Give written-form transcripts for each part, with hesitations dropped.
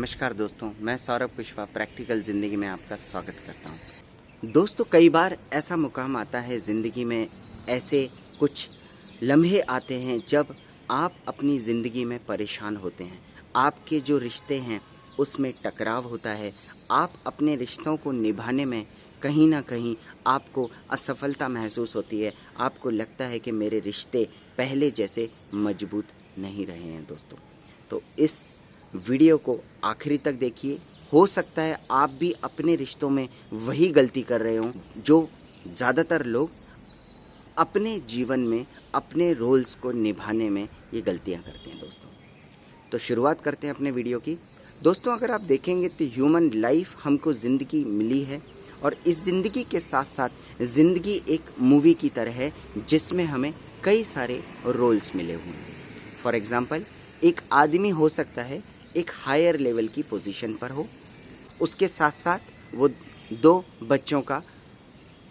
नमस्कार दोस्तों, मैं सौरभ कुशवाहा प्रैक्टिकल ज़िंदगी में आपका स्वागत करता हूं। दोस्तों, कई बार ऐसा मुकाम आता है ज़िंदगी में, ऐसे कुछ लम्हे आते हैं जब आप अपनी ज़िंदगी में परेशान होते हैं। आपके जो रिश्ते हैं उसमें टकराव होता है। आप अपने रिश्तों को निभाने में कहीं ना कहीं आपको असफलता महसूस होती है। आपको लगता है कि मेरे रिश्ते पहले जैसे मजबूत नहीं रहे हैं दोस्तों। तो इस वीडियो को आखिरी तक देखिए। हो सकता है आप भी अपने रिश्तों में वही गलती कर रहे हों जो ज़्यादातर लोग अपने जीवन में अपने रोल्स को निभाने में ये गलतियां करते हैं दोस्तों। तो शुरुआत करते हैं अपने वीडियो की। दोस्तों, अगर आप देखेंगे तो ह्यूमन लाइफ हमको ज़िंदगी मिली है और इस ज़िंदगी के साथ साथ ज़िंदगी एक मूवी की तरह है जिसमें हमें कई सारे रोल्स मिले हुए हैं। फॉर एग्ज़ाम्पल, एक आदमी हो सकता है एक हायर लेवल की पोजीशन पर हो, उसके साथ साथ वो 2 बच्चों का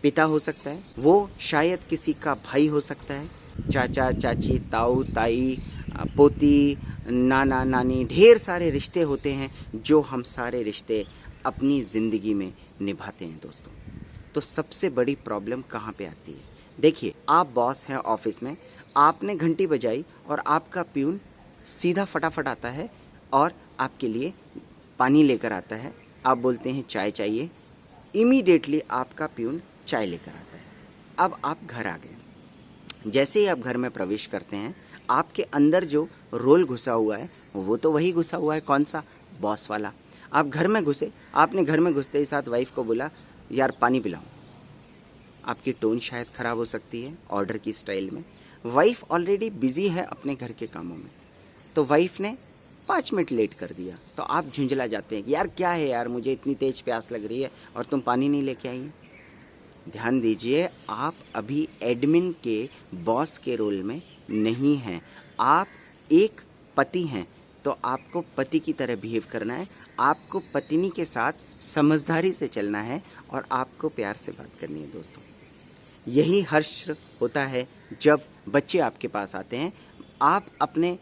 पिता हो सकता है, वो शायद किसी का भाई हो सकता है, चाचा चाची, ताऊ ताई, पोती, नाना नानी, ढेर सारे रिश्ते होते हैं जो हम सारे रिश्ते अपनी ज़िंदगी में निभाते हैं दोस्तों। तो सबसे बड़ी प्रॉब्लम कहाँ पे आती है? देखिए, आप बॉस हैं ऑफिस में, आपने घंटी बजाई और आपका प्यून सीधा फटाफट आता है और आपके लिए पानी लेकर आता है। आप बोलते हैं चाय चाहिए, इमीडिएटली आपका प्यून चाय लेकर आता है। अब आप घर आ गए। जैसे ही आप घर में प्रवेश करते हैं, आपके अंदर जो रोल घुसा हुआ है वो तो वही घुसा हुआ है, कौन सा? बॉस वाला। आप घर में घुसे, आपने घर में घुसते ही साथ वाइफ को बोला यार पानी पिलाओ। आपकी टोन शायद ख़राब हो सकती है ऑर्डर की स्टाइल में। वाइफ ऑलरेडी बिजी है अपने घर के कामों में, तो वाइफ ने 5 मिनट लेट कर दिया, तो आप झुंझला जाते हैं कि यार क्या है यार, मुझे इतनी तेज प्यास लग रही है और तुम पानी नहीं लेके आई हैं। ध्यान दीजिए, आप अभी एडमिन के बॉस के रोल में नहीं हैं। आप एक पति हैं, तो आपको पति की तरह बिहेव करना है। आपको पत्नी के साथ समझदारी से चलना है और आपको प्यार से बात करनी है दोस्तों। यही हर्ष होता है जब बच्चे आपके पास आते हैं। आप अपने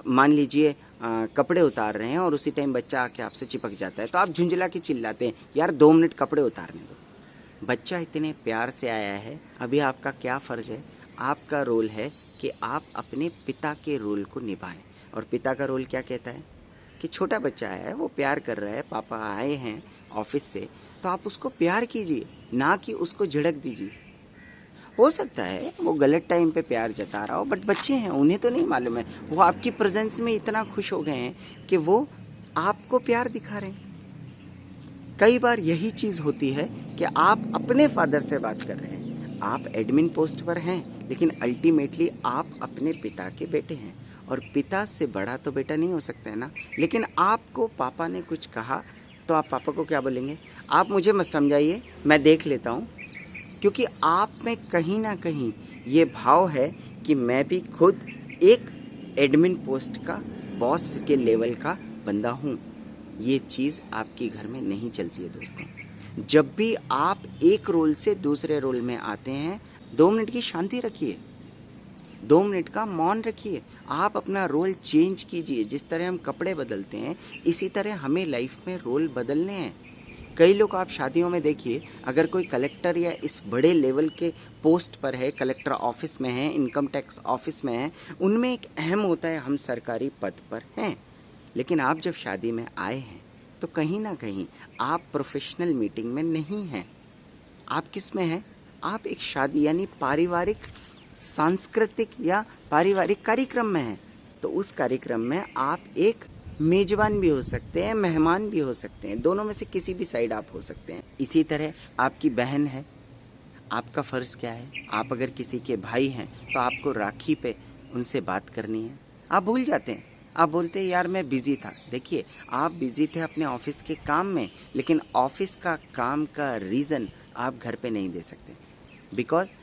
मान लीजिए कपड़े उतार रहे हैं और उसी टाइम बच्चा आके आपसे चिपक जाता है, तो आप झुंझला के चिल्लाते हैं यार 2 मिनट कपड़े उतारने दो। बच्चा इतने प्यार से आया है, अभी आपका क्या फ़र्ज़ है? आपका रोल है कि आप अपने पिता के रोल को निभाएं। और पिता का रोल क्या कहता है कि छोटा बच्चा आया है, वो प्यार कर रहा है, पापा आए हैं ऑफिस से, तो आप उसको प्यार कीजिए, ना कि उसको झिड़क दीजिए। हो सकता है वो गलत टाइम पे प्यार जता रहा हो, बट बच्चे हैं, उन्हें तो नहीं मालूम है। वो आपकी प्रेजेंस में इतना खुश हो गए हैं कि वो आपको प्यार दिखा रहे हैं। कई बार यही चीज़ होती है कि आप अपने फादर से बात कर रहे हैं, आप एडमिन पोस्ट पर हैं, लेकिन अल्टीमेटली आप अपने पिता के बेटे हैं। और पिता से बड़ा तो बेटा नहीं हो सकता है ना। लेकिन आपको पापा ने कुछ कहा तो आप पापा को क्या बोलेंगे? आप मुझे मत समझाइए, मैं देख लेता हूँ। क्योंकि आप में कहीं ना कहीं ये भाव है कि मैं भी खुद एक एडमिन पोस्ट का बॉस के लेवल का बंदा हूँ। ये चीज़ आपके घर में नहीं चलती है दोस्तों। जब भी आप एक रोल से दूसरे रोल में आते हैं, 2 मिनट की शांति रखिए, 2 मिनट का मौन रखिए। आप अपना रोल चेंज कीजिए। जिस तरह हम कपड़े बदलते हैं, इसी तरह हमें लाइफ में रोल बदलने हैं। कई लोग आप शादियों में देखिए, अगर कोई कलेक्टर या इस बड़े लेवल के पोस्ट पर है, कलेक्टर ऑफिस में है, इनकम टैक्स ऑफिस में है, उनमें एक अहम होता है हम सरकारी पद पर हैं। लेकिन आप जब शादी में आए हैं तो कहीं ना कहीं आप प्रोफेशनल मीटिंग में नहीं हैं। आप किस में हैं? आप एक शादी यानी पारिवारिक, सांस्कृतिक या पारिवारिक कार्यक्रम में हैं। तो उस कार्यक्रम में आप एक मेजबान भी हो सकते हैं, मेहमान भी हो सकते हैं, दोनों में से किसी भी साइड आप हो सकते हैं। इसी तरह आपकी बहन है, आपका फ़र्ज़ क्या है? आप अगर किसी के भाई हैं तो आपको राखी पे उनसे बात करनी है। आप भूल जाते हैं, आप बोलते हैं यार मैं बिज़ी था। देखिए, आप बिज़ी थे अपने ऑफिस के काम में, लेकिन ऑफिस का काम का रीज़न आप घर पे नहीं दे सकते। बिकॉज़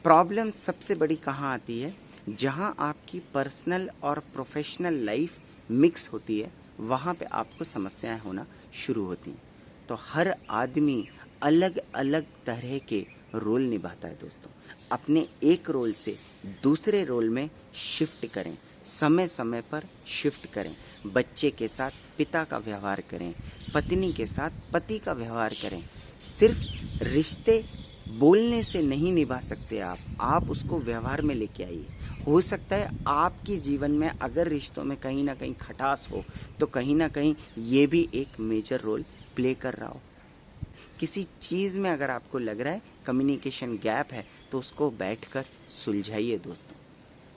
प्रॉब्लम सबसे बड़ी कहाँ आती है? जहाँ आपकी पर्सनल और प्रोफेशनल लाइफ मिक्स होती है, वहाँ पे आपको समस्याएं होना शुरू होती हैं। तो हर आदमी अलग अलग तरह के रोल निभाता है दोस्तों। अपने एक रोल से दूसरे रोल में शिफ्ट करें, समय समय पर शिफ्ट करें। बच्चे के साथ पिता का व्यवहार करें, पत्नी के साथ पति का व्यवहार करें। सिर्फ रिश्ते बोलने से नहीं निभा सकते आप उसको व्यवहार में लेके आइए। हो सकता है आपके जीवन में अगर रिश्तों में कहीं ना कहीं खटास हो तो कहीं ना कहीं ये भी एक मेजर रोल प्ले कर रहा हो। किसी चीज़ में अगर आपको लग रहा है कम्युनिकेशन गैप है तो उसको बैठकर सुलझाइए दोस्तों।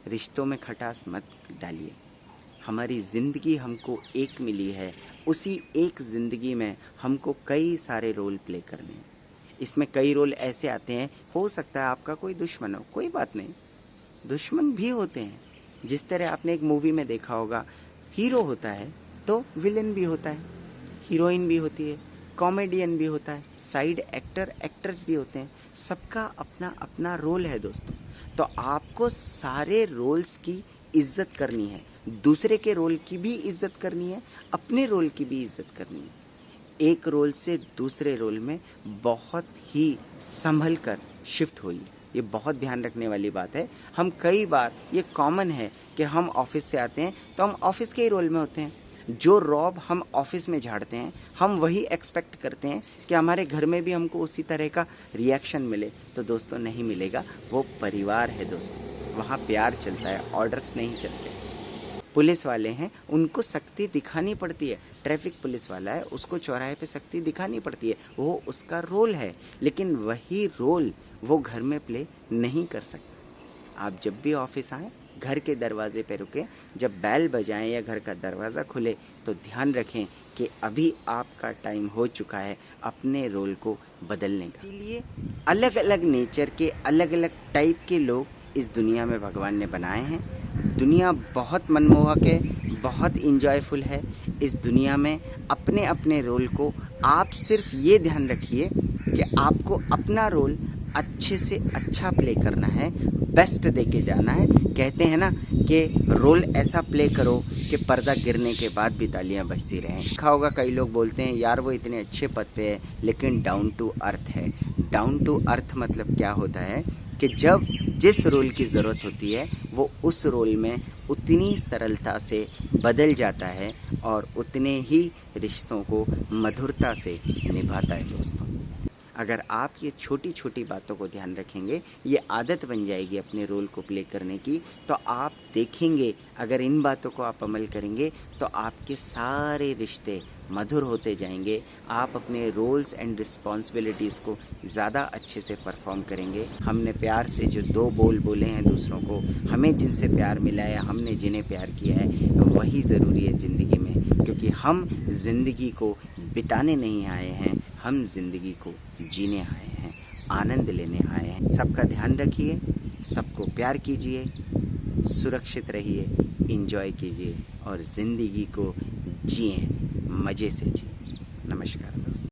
रिश्तों में खटास मत डालिए। हमारी ज़िंदगी हमको एक मिली है, उसी एक ज़िंदगी में हमको कई सारे रोल प्ले करने हैं। इसमें कई रोल ऐसे आते हैं, हो सकता है आपका कोई दुश्मन हो, कोई बात नहीं, दुश्मन भी होते हैं। जिस तरह आपने एक मूवी में देखा होगा, हीरो होता है तो विलेन भी होता है, हीरोइन भी होती है, कॉमेडियन भी होता है, साइड एक्टर एक्ट्रेस भी होते हैं। सबका अपना अपना रोल है दोस्तों। तो आपको सारे रोल्स की इज्जत करनी है, दूसरे के रोल की भी इज्जत करनी है, अपने रोल की भी इज्जत करनी है। एक रोल से दूसरे रोल में बहुत ही संभल कर शिफ्ट होइए। ये बहुत ध्यान रखने वाली बात है। हम कई बार, ये कॉमन है कि हम ऑफिस से आते हैं तो हम ऑफिस के ही रोल में होते हैं। जो रौब हम ऑफिस में झाड़ते हैं, हम वही एक्सपेक्ट करते हैं कि हमारे घर में भी हमको उसी तरह का रिएक्शन मिले। तो दोस्तों नहीं मिलेगा। वो परिवार है दोस्तों, वहाँ प्यार चलता है, ऑर्डर्स नहीं चलते। पुलिस वाले हैं, उनको सख्ती दिखानी पड़ती है। ट्रैफिक पुलिस वाला है, उसको चौराहे पे सख्ती दिखानी पड़ती है, वो उसका रोल है। लेकिन वही रोल वो घर में प्ले नहीं कर सकता। आप जब भी ऑफिस आएँ, घर के दरवाजे पे रुकें, जब बैल बजाएं या घर का दरवाज़ा खुले तो ध्यान रखें कि अभी आपका टाइम हो चुका है अपने रोल को बदलने का। इसीलिए अलग अलग नेचर के, अलग अलग टाइप के लोग इस दुनिया में भगवान ने बनाए हैं। दुनिया बहुत मनमोहक है, बहुत इंजॉयफुल है। इस दुनिया में अपने अपने रोल को आप सिर्फ ये ध्यान रखिए कि आपको अपना रोल अच्छे से अच्छा प्ले करना है, बेस्ट दे के जाना है। कहते हैं ना कि रोल ऐसा प्ले करो कि पर्दा गिरने के बाद भी तालियां बजती रहें। देखा होगा कई लोग बोलते हैं यार वो इतने अच्छे पद पे है लेकिन डाउन टू अर्थ है। डाउन टू अर्थ मतलब क्या होता है कि जब जिस रोल की ज़रूरत होती है वो उस रोल में उतनी सरलता से बदल जाता है और उतने ही रिश्तों को मधुरता से निभाता है दोस्तों। अगर आप ये छोटी छोटी बातों को ध्यान रखेंगे, ये आदत बन जाएगी अपने रोल को प्ले करने की, तो आप देखेंगे अगर इन बातों को आप अमल करेंगे तो आपके सारे रिश्ते मधुर होते जाएंगे। आप अपने रोल्स एंड रिस्पॉन्सिबिलिटीज़ को ज़्यादा अच्छे से परफॉर्म करेंगे। हमने प्यार से जो दो बोल बोले हैं दूसरों को, हमें जिनसे प्यार मिला है, हमने जिन्हें प्यार किया है, वही ज़रूरी है ज़िंदगी में। क्योंकि हम ज़िंदगी को बिताने नहीं आए हैं, हम ज़िंदगी को जीने आए हैं, आनंद लेने आए हैं। सबका ध्यान रखिए, सबको प्यार कीजिए, सुरक्षित रहिए, एंजॉय कीजिए और ज़िंदगी को जिए, मज़े से जिए। नमस्कार दोस्तों।